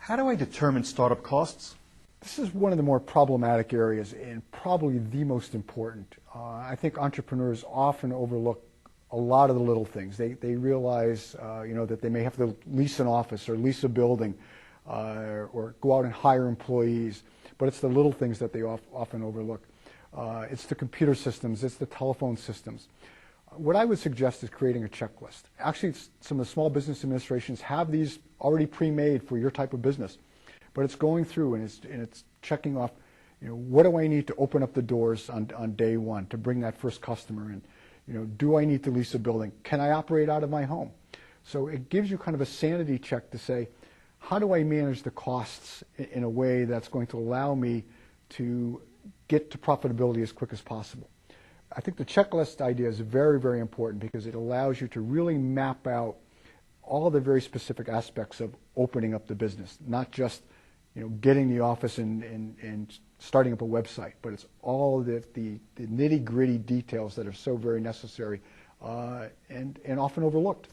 How do I determine startup costs? This is one of the more problematic areas and probably the most important. I think entrepreneurs often overlook a lot of the little things. They realize that they may have to lease an office or lease a building or go out and hire employees, but it's the little things that they often overlook. It's the computer systems, it's the telephone systems. What I would suggest is creating a checklist. Actually, some of the small business administrations have these already pre-made for your type of business, but it's going through and it's checking off, what do I need to open up the doors on day one to bring that first customer in? Do I need to lease a building? Can I operate out of my home? So it gives you kind of a sanity check to say, how do I manage the costs in a way that's going to allow me to get to profitability as quick as possible? I think the checklist idea is very, very important because it allows you to really map out all the very specific aspects of opening up the business, not just getting the office and starting up a website, but it's all the nitty-gritty details that are so very necessary and often overlooked.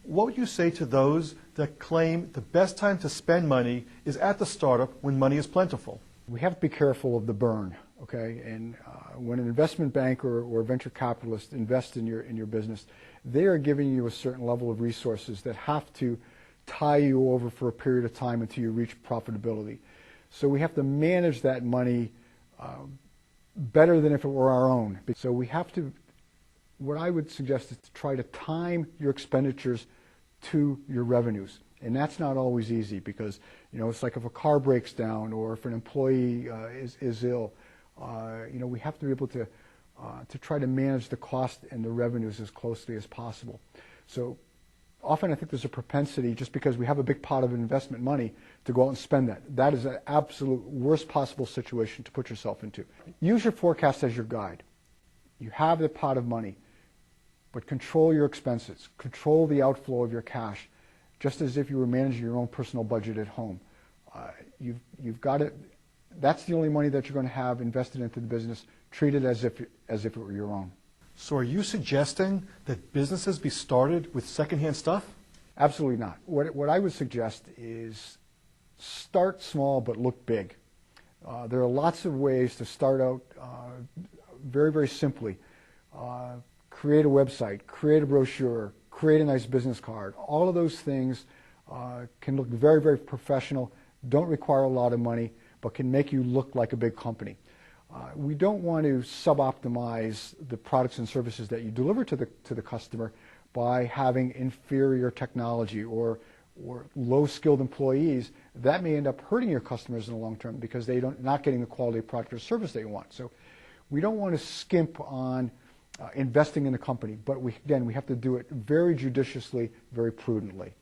What would you say to those that claim the best time to spend money is at the startup when money is plentiful? We have to be careful of the burn, okay? And when an investment banker or venture capitalist invests in your business, they are giving you a certain level of resources that have to tie you over for a period of time until you reach profitability. So we have to manage that money better than if it were our own. So we have to, what I would suggest is to try to time your expenditures to your revenues. And that's not always easy because, it's like if a car breaks down or if an employee is ill, we have to be able to try to manage the cost and the revenues as closely as possible. So often I think there's a propensity, just because we have a big pot of investment money, to go out and spend that. That is an absolute worst possible situation to put yourself into. Use your forecast as your guide. You have the pot of money, but control your expenses. Control the outflow of your cash, just as if you were managing your own personal budget at home. You've got it. That's the only money that you're going to have invested into the business. Treat it as if it were your own. So are you suggesting that businesses be started with secondhand stuff? Absolutely not. What I would suggest is start small but look big. There are lots of ways to start out very, very simply. Create a website, create a brochure, create a nice business card. All of those things can look very, very professional, don't require a lot of money, but can make you look like a big company. We don't want to suboptimize the products and services that you deliver to the customer by having inferior technology or low-skilled employees. That may end up hurting your customers in the long term because they're not getting the quality of product or service they want. So we don't want to skimp on investing in the company, but we have to do it very judiciously, very prudently.